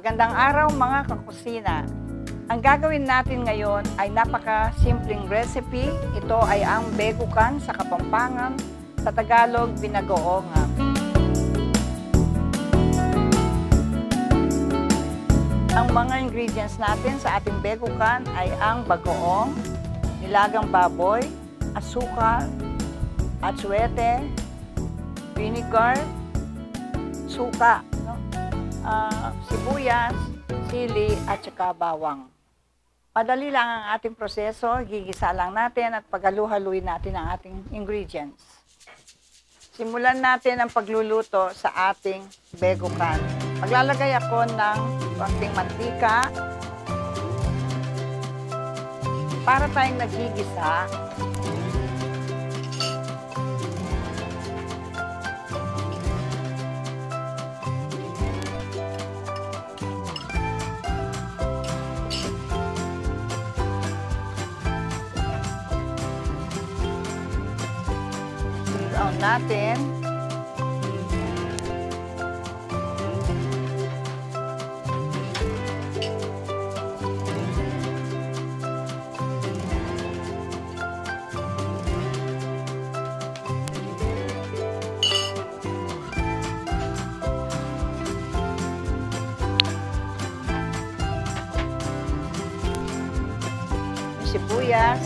Magandang araw mga kakusina. Ang gagawin natin ngayon ay napaka-simpleng recipe. Ito ay ang begukan sa Kapampangan, sa Tagalog, binagoongan. Ang mga ingredients natin sa ating begukan ay ang bagoong, nilagang baboy, asukal, atsuete, vinegar, suka, sibuyas, sili at saka bawang. Madali lang ang ating proseso, gigisa lang natin at paghalu-haluin natin ang ating ingredients. Simulan natin ang pagluluto sa ating begukan. Maglalagay ako ng konting mantika para tayong naggigisa. Natin. Sibuyas.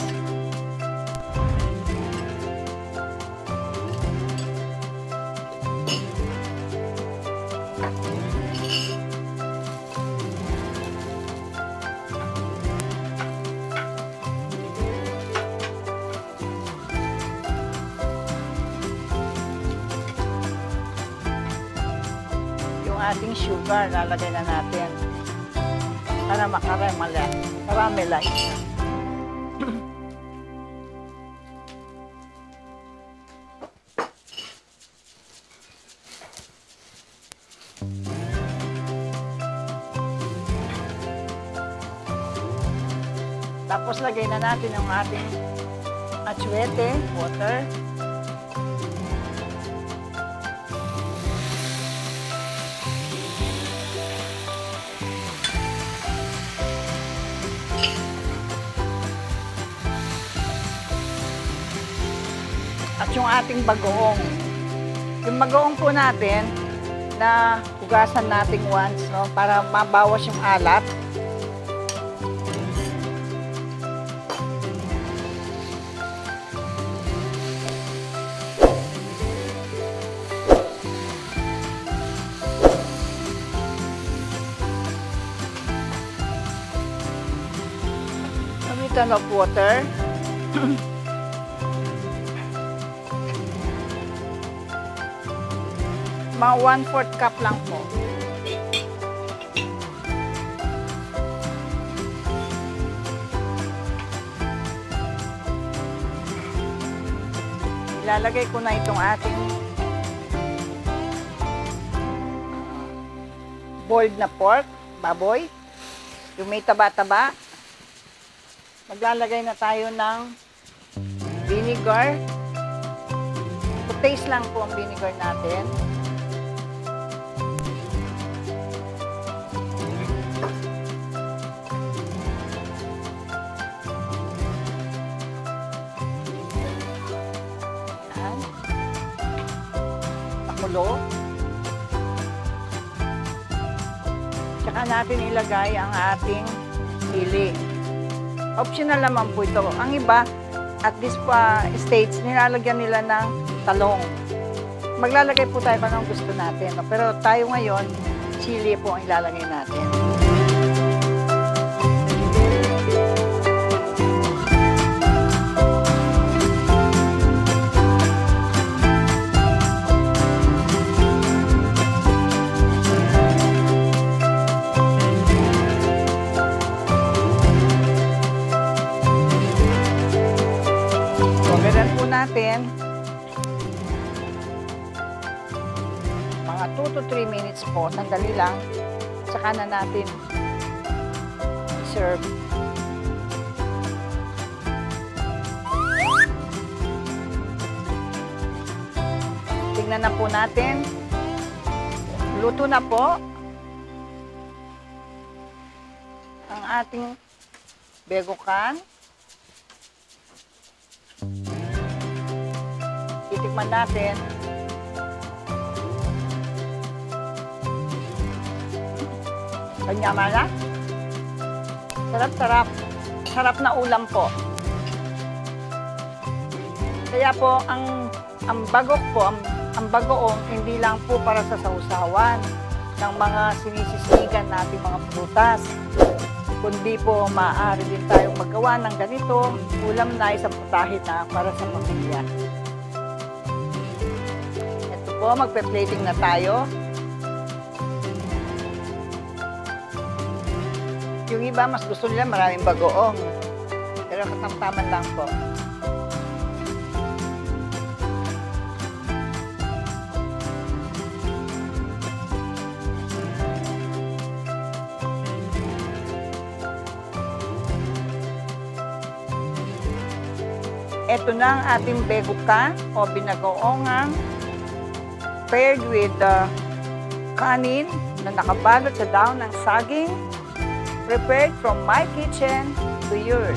Ating sugar, lalagay na natin para makaramelize siya. Tapos lagay na natin ang ating atsuete, water. At yung ating bagoong. Yung bagoong po natin na hugasan natin once, no, para mabawas yung alat. Gamitan of water. Mga 1/4 cup lang po. Ilalagay ko na itong ating boiled na pork, baboy. Yung may taba-taba. Maglalagay na tayo ng vinegar. Taste lang po ang vinegar natin. Tsaka natin ilagay ang ating sili. Optional naman po ito. Ang iba, at this stage, nilalagyan nila ng talong. Maglalagay po tayo kung anong gusto natin. Pero tayo ngayon, sili po ang ilalagay natin. Natin mga 2 to 3 minutes po, sandali lang, saka na natin i-serve. Tingnan na po natin, luto na po. ating begokan. Titikman natin. Kanyama na. Sarap-sarap. Sarap na ulam po. Kaya po, ang bagok po, ang bagoong, hindi lang po para sa sausawan ng mga sinisismigan nating mga prutas, kundi po maaari din tayong magawa ng ganito, ulam na isang putahe na para sa pamilya. Ito po, magpe-plating na tayo. Yung iba, mas gusto nila maraming bagoong. Pero katamtaman lang po. Ito na ang ating begukan o binagoongang paired with kanin na nakabalot sa daon ng saging, prepared from my kitchen to yours.